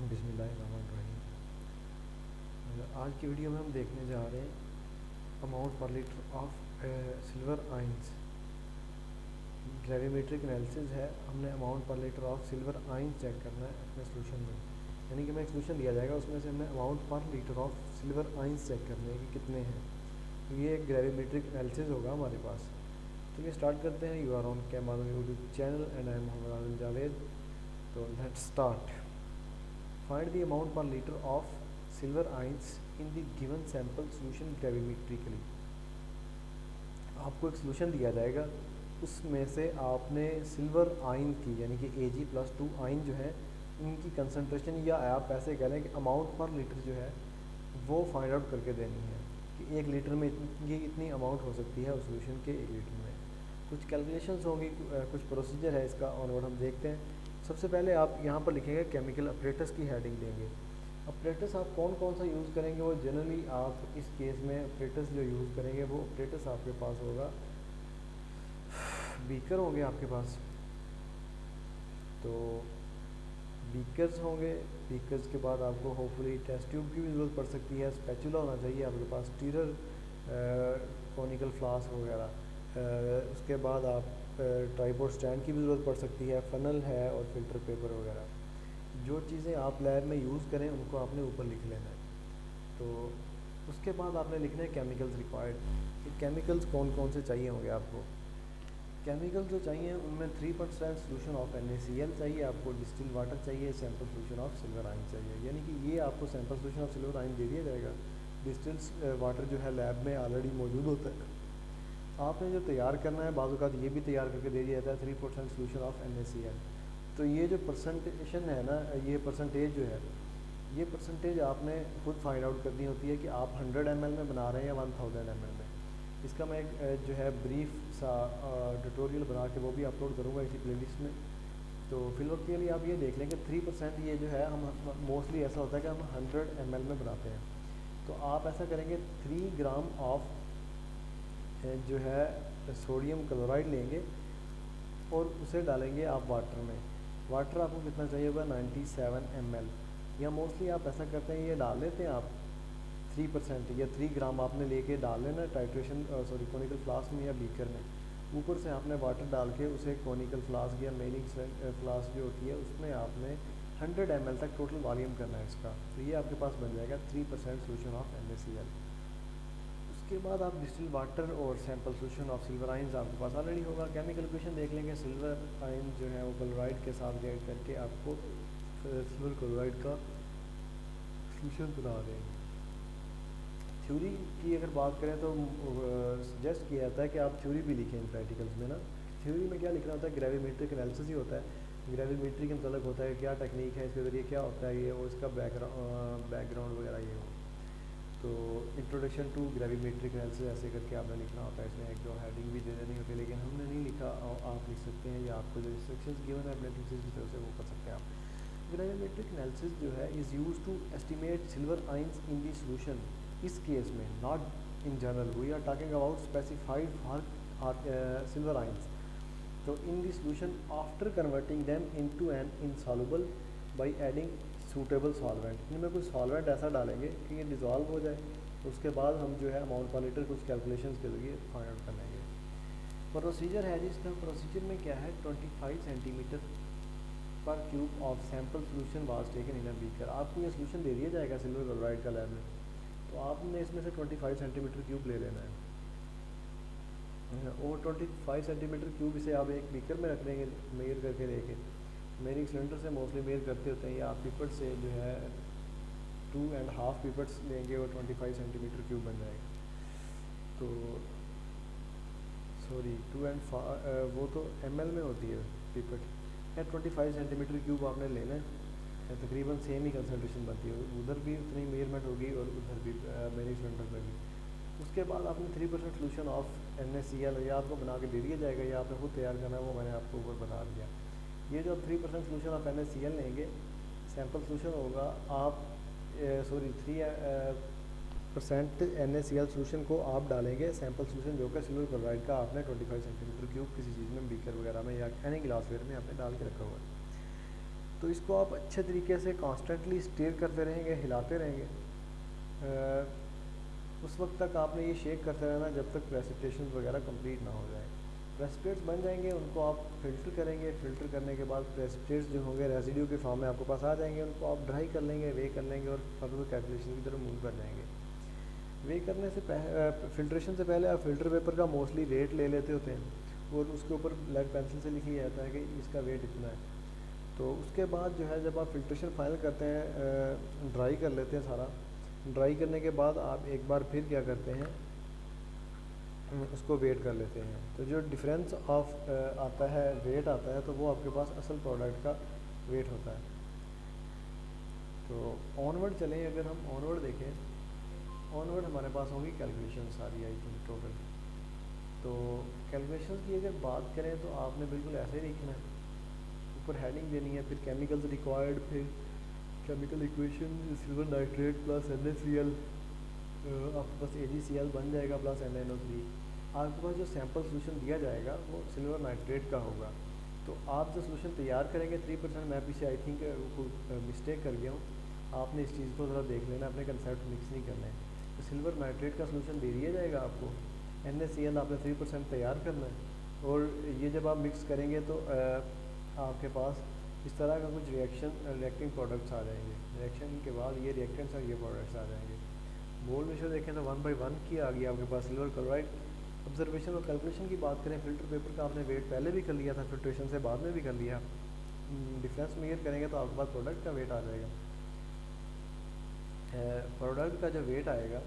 बिस्मिल्लाहिर्रहमानिर्रहीम। आज की वीडियो में हम देखने जा रहे हैं amount per litre of silver ions. Gravimetric analysis है, हमने amount per litre of silver ions check करना है अपने सोल्यूशन में। यानी कि हमें एक सोल्यूशन दिया जाएगा, उसमें से हमने amount per litre of silver ions check करने हैं कि कितने हैं। तो ये एक ग्रेविमेट्रिक एनालिसिस होगा हमारे पास। तो ये स्टार्ट करते हैं। You are on camera YouTube channel and I am Mohammad Adil Javed. तो let's start. Find the amount per liter of silver ions in the given sample solution gravimetrically। आपको एक सोल्यूशन दिया जाएगा, उसमें से आपने सिल्वर आइन की यानी कि Ag+2 आइन जो है इनकी कंसनट्रेशन, या आप ऐसे कह लें कि अमाउंट पर लीटर जो है वो फाइंड आउट करके देनी है कि 1 लीटर में ये इतनी अमाउंट हो सकती है उस सोल्यूशन के 1 लीटर में। कुछ कैलकुलेशंस होंगी, कुछ प्रोसीजर है इसका ऑनवर्ड हम देखते हैं। सबसे पहले आप यहाँ पर लिखेंगे केमिकल अपरेटस की हेडिंग देंगे। अपरेटस आप कौन कौन सा यूज़ करेंगे, वो जनरली आप इस केस में अपरेटस जो यूज़ करेंगे वो अपरेटस आपके पास होगा, बीकर होंगे आपके पास। तो बीकर्स होंगे। बीकर्स के बाद आपको होपफुली टेस्ट ट्यूब की भी ज़रूरत पड़ सकती है, स्पैचुला होना चाहिए आपके पास, स्टीरर, कॉनिकल फ्लास्क वगैरह। उसके बाद आप ट्राइपॉड स्टैंड की भी ज़रूरत पड़ सकती है, फनल है और फिल्टर पेपर वगैरह। जो चीज़ें आप लैब में यूज़ करें उनको आपने ऊपर लिख लेना है। तो उसके बाद आपने लिखना है केमिकल्स रिक्वायर्ड। केमिकल्स कौन कौन से चाहिए होंगे आपको। केमिकल्स जो चाहिए उनमें 3% सोल्यूशन ऑफ NaCl चाहिए, आपको डिस्टिल वाटर चाहिए, सैम्पल सोल्यूशन ऑफ सिल्वर आइन चाहिए। यानी कि ये आपको सैम्पल सोल्यूशन ऑफ सिल्वर आइन दे दिया जाएगा। डिस्टिल वाटर जो है लैब में ऑलरेडी मौजूद होता है, आपने जो तैयार करना है बाज़ औक़ात ये भी तैयार करके दे दिया जाता है 3% सोल्यूशन ऑफ NaCl। तो ये जो परसेंटेशन है ना, ये परसेंटेज जो है, ये परसेंटेज आपने खुद फाइंड आउट करनी होती है कि आप 100 ml में बना रहे हैं या 1000 ml में। इसका मैं एक जो है ब्रीफ सा ट्यूटोरियल बना के वो भी अपलोड करूँगा इसी प्लेलिस्ट में। तो फिलहाल के लिए आप ये देख लें कि 3% ये जो है हम मोस्टली ऐसा होता है कि हम 100 ml में बनाते हैं। तो आप ऐसा करेंगे 3 ग्राम ऑफ जो है सोडियम क्लोराइड लेंगे और उसे डालेंगे आप वाटर में। वाटर आपको कितना चाहिए होगा 97 ml, या मोस्टली आप ऐसा करते हैं ये डाल लेते हैं आप 3% या 3 ग्राम आपने लेके डाल लेना टाइट्रेशन कोनिकल फ्लास्क में या बीकर में। ऊपर से आपने वाटर डाल के उसे कोनिकल फ्लास्क या मेलिंग फ्लास्क जो होती है उसमें आपने 100 ml तक टोटल वॉल्यूम करना है इसका। तो ये आपके पास बन जाएगा 3% सोल्यूशन ऑफ NaCl। उसके बाद आप डिस्टिल वाटर और sample solution of silver ions आपके पास ऑलरेडी होगा। केमिकल इक्वेशन देख लेंगे, सिल्वर आइन जो है वो क्लोराइड के साथ रिएक्ट करके आपको सिल्वर क्लोराइड का सोल्यूशन बना देंगे। थ्योरी की अगर बात करें तो सजेस्ट किया जाता है कि आप थ्योरी भी लिखें इन प्रैक्टिकल्स में ना। थ्योरी में क्या लिखना होता है, ग्रेविमेट्रिक एनालिसिस ही होता है। ग्रेविमेट्री के मतलब होता है क्या टेक्निक है, इसके ज़रिए क्या होता है ये, और इसका बैकग्राउंड वगैरह ये हो। तो इंट्रोडक्शन टू ग्रेविमेट्रिक एनालिसिस ऐसे करके आपने लिखना होता है। इसमें एक दो हेडिंग भी दे देनी होती है, लेकिन हमने नहीं लिखा, आप लिख सकते हैं या आपको जो इंस्ट्रक्शंस गिवन है अपने टीचर्स की तरफ से वो कर सकते हैं आप। ग्रेविमेट्रिक एनालिसिस जो है is use to estimate silver ions in the solution. इस केस में not in general, we are talking about specified for silver ions. तो in the solution after converting them into an insoluble by adding suitable solvent. इनमें कुछ solvent ऐसा डालेंगे कि ये dissolve हो जाए। उसके बाद हम जो है अमाउंट पर लीटर कुछ कैलकुलेशंस के जरिए फाइंड आउट कर लेंगे। प्रोसीजर है जिसका, प्रोसीजर में क्या है 25 सेंटीमीटर पर cube of sample solution was taken in a beaker. आपको ये सोल्यूशन दे दिया जाएगा सिल्वर क्लोराइड का लैब में, तो आपने इसमें से 25 सेंटीमीटर क्यूब ले लेना है। और 25 सेंटीमीटर क्यूब इसे आप एक बीकर में रख देंगे मेयर करके लेके। मेरी सिलेंडर से मोस्टली मेयर करते होते हैं, या आप पिपट से जो है 2.5 पिपट्स लेंगे और 25 सेंटीमीटर क्यूब बन जाएगा। तो सॉरी 2.5 वो तो ml में होती है पिपट, या 25 सेंटीमीटर क्यूब आपने लेना है। तकरीबन सेम ही कंसनट्रेशन बनती है, उधर भी उतनी मेजरमेंट होगी और उधर भी मेरी सिलेंडर में भी। उसके बाद आपने 3% सोल्यूशन ऑफ NaCl या आपको बना के दे दिया जाएगा या आपने खुद तैयार करना है, वो मैंने आपको ऊपर बता दिया। ये जो 3% सोल्यूशन ऑफ NaCl लेंगे, सैम्पल सोल्यूशन होगा, आप 3% NaCl सोल्यूशन को आप डालेंगे सैम्पल सोल्यूशन जो कि सिल्वर क्लोराइड का आपने 25 सेंटीमीटर क्यूब किसी चीज़ में बीकर वगैरह में या एनी ग्लासवेयर में आपने डाल के रखा हुआ है। तो इसको आप अच्छे तरीके से कॉन्स्टेंटली स्टीयर करते रहेंगे, हिलाते रहेंगे। उस वक्त तक आपने ये शेक करते रहना जब तक प्रेसिपिटेशन वगैरह कंप्लीट ना हो जाए। प्रेसिपिटेट्स बन जाएंगे, उनको आप फ़िल्टर करेंगे। फ़िल्टर करने के बाद प्रेसिपिटेट्स जो होंगे रेसिड्यू के फॉर्म में आपके पास आ जाएंगे, उनको आप ड्राई कर लेंगे, वे कर लेंगे और फर्दर कैलकुलेशन की तरफ मूव कर जाएंगे। वे करने से फ़िल्ट्रेशन से पहले आप फ़िल्टर पेपर का मोस्टली वेट ले लेते होते हैं और उसके ऊपर ब्लैक पेंसिल से लिख लिया जाता है कि इसका वेट इतना है। तो उसके बाद जो है जब आप फ़िल्ट्रेशन फाइनल करते हैं, ड्राई कर लेते हैं सारा, ड्राई करने के बाद आप एक बार फिर क्या करते हैं, उसको वेट कर लेते हैं। तो जो डिफरेंस ऑफ आता है, वेट आता है, तो वो आपके पास असल प्रोडक्ट का वेट होता है। तो ऑनवर्ड चलें, अगर हम ऑनवर्ड देखें, ऑनवर्ड हमारे पास होगी कैलकुलेशन सारी आई थिंक टोटल। तो कैलकुलेशन की अगर बात करें तो आपने बिल्कुल ऐसे ही लिखना है, ऊपर हेडिंग देनी है, फिर केमिकल्स रिक्वायर्ड, फिर chemical equation silver nitrate plus NaCl, आपके पास AgCl बन जाएगा प्लस NaNO3। आपके पास जो सैम्पल सोल्यूशन दिया जाएगा वो सिल्वर नाइट्रेट का होगा। तो आप जो सोल्यूशन तैयार करेंगे 3%, मैं पीछे आई थिंक मिस्टेक कर गया हूँ, आपने इस चीज़ को ज़रा देख लेना, अपने कंसेप्ट मिक्स नहीं करना है। तो सिल्वर नाइट्रेट का सोल्यूशन दे दिया जाएगा आपको, NaCl आपने 3% तैयार करना है, और ये जब आप मिक्स करेंगे तो आपके पास इस तरह का कुछ रिएक्टिंग प्रोडक्ट्स आ जाएंगे। रिएक्शन के बाद ये रिएक्टेंट्स और ये प्रोडक्ट्स आ जाएंगे। मोल रेशियो देखें तो 1 by 1 की आ गई आपके पास सिल्वर क्लोराइड। ऑब्जर्वेशन और कैलकुलेशन की बात करें, फ़िल्टर पेपर का आपने वेट पहले भी कर लिया था, फिल्ट्रेशन से बाद में भी कर लिया। डिफरेंस मेजर करेंगे तो आपके पास प्रोडक्ट का वेट आ जाएगा। प्रोडक्ट का जो वेट आएगा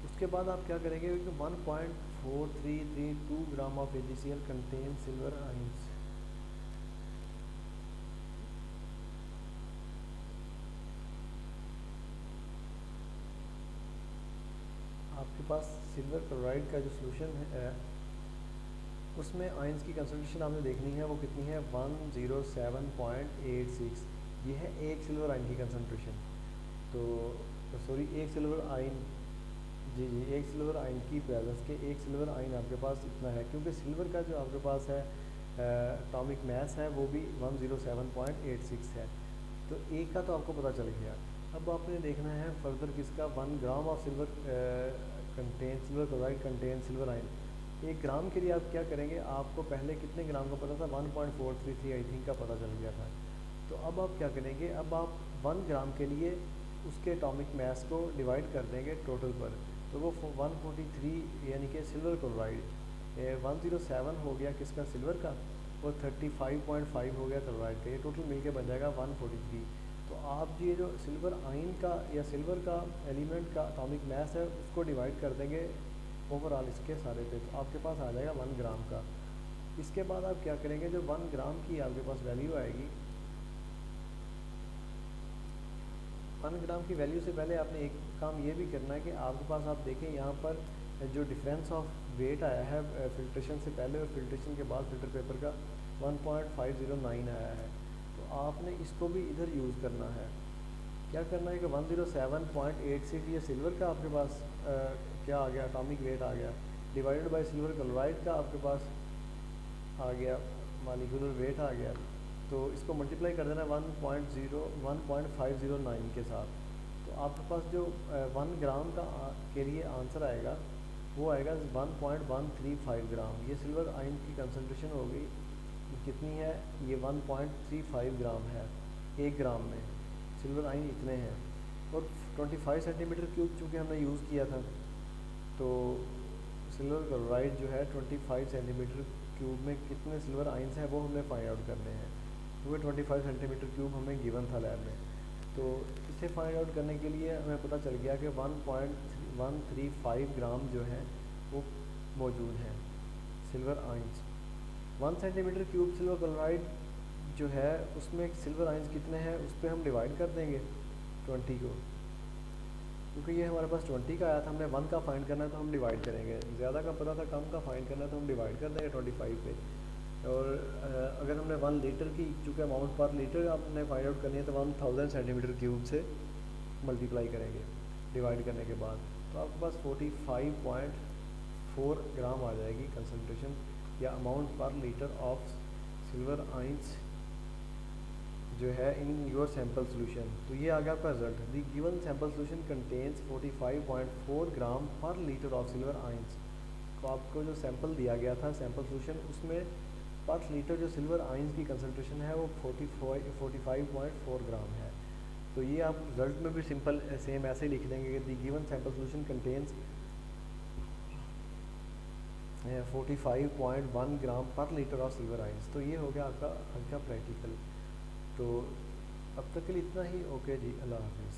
उसके बाद आप क्या करेंगे कि 1.4332 gram of AgCl contain silver ions. आपके पास सिल्वर क्लोराइड का जो सोल्यूशन है उसमें आइंस की कंसंट्रेशन आपने देखनी है, वो कितनी है, 107.86। ये है एक सिल्वर आइन की कंसंट्रेशन। तो सॉरी, एक सिल्वर आइन, जी, एक सिल्वर आइन की प्रेजेंस के एक सिल्वर आइन आपके पास इतना है, क्योंकि सिल्वर का जो आपके पास है एटॉमिक मास है वो भी 107.86 है। तो एक का तो आपको पता चल गया। अब आपने देखना है फर्दर किसका, 1 gram of silver contain silver chloride contain silver आइन। 1 ग्राम के लिए आप क्या करेंगे, आपको पहले कितने ग्राम का पता था, 1.433 आई थिंक का पता चल गया था। तो अब आप क्या करेंगे, अब आप 1 ग्राम के लिए उसके एटॉमिक मास को डिवाइड कर देंगे टोटल पर, तो वो 143 यानी कि सिल्वर क्लोराइड, 107 हो गया किसका, सिल्वर का, और 35.5 हो गया क्लोराइड का, ये टोटल मिलके बन जाएगा 143। तो आप ये जो सिल्वर आइन का या सिल्वर का एलिमेंट का एटॉमिक मास है उसको डिवाइड कर देंगे ओवरऑल इसके सारे पे, तो आपके पास आ जाएगा 1 ग्राम का। इसके बाद आप क्या करेंगे, जो 1 ग्राम की आपके पास वैल्यू आएगी, 1 ग्राम की वैल्यू से पहले आपने एक काम ये भी करना है कि आपके पास आप देखें यहाँ पर जो डिफरेंस ऑफ वेट आया है फिल्ट्रेशन से पहले और फिल्ट्रेशन के बाद फिल्टर पेपर का 1.509 आया है। तो आपने इसको भी इधर यूज़ करना है। क्या करना है कि 107.86 ये सिल्वर का आपके पास क्या आ गया, एटॉमिक वेट आ गया, डिवाइडेड बाय सिल्वर क्लोराइड का आपके पास आ गया, मॉलिक्यूलर वेट आ गया। तो इसको मल्टीप्लाई कर देना 1.509 के साथ। तो आपके पास जो 1 ग्राम का के लिए आंसर आएगा वो आएगा 1.135 ग्राम। ये सिल्वर आयन की कंसंट्रेशन हो गई कितनी है, ये 1.35 ग्राम है 1 ग्राम में, सिल्वर आयन इतने हैं। और 25 सेंटीमीटर क्यूब चूँकि हमने यूज़ किया था, तो सिल्वर क्लोराइड जो है 25 सेंटीमीटर क्यूब में कितने सिल्वर आइंस हैं वो हमें फाइंड आउट करने हैं, क्योंकि 25 सेंटीमीटर क्यूब हमें गिवन था लैब में। तो इसे फाइंड आउट करने के लिए हमें पता चल गया कि 1.135 ग्राम जो है वो मौजूद हैं silver ions. 1 centimetre cube silver chloride जो है उसमें सिल्वर आइंस कितने हैं उस पर हम डिवाइड कर देंगे 20 को, क्योंकि ये हमारे पास 20 का आया था, हमने 1 का फाइंड करना है तो हम डिवाइड करेंगे, ज़्यादा का पता था कम का फाइंड करना है तो हम डिवाइड कर देंगे 25 पे। और अगर हमने 1 लीटर की चूँकि अमाउंट पर लीटर आपने फाइंड आउट करनी है तो 1000 सेंटीमीटर क्यूब से मल्टीप्लाई करेंगे डिवाइड करने के बाद, तो आपके पास 45.4 ग्राम आ जाएगी कंसनट्रेशन या amount per litre of silver ions जो है इन योर सैम्पल सोल्यूशन। तो ये आ गया आपका result. The given sample solution contains 45.4 ग्राम पर लीटर ऑफ सिल्वर आइंस। तो आपको जो सैंपल दिया गया था सैंपल सोल्यूशन, उसमें पर लीटर जो सिल्वर आइंस की कंसनट्रेशन है वो 45.4 ग्राम है। तो ये आप रिजल्ट में भी सिंपल सेम ऐसे ही लिख देंगे कि the given sample solution contains 45.1 ग्राम पर लीटर ऑफ सिल्वर आइंस। तो ये हो गया आपका प्रैक्टिकल। तो अब तक के लिए इतना ही। ओके जी, अल्लाह हाफिज़।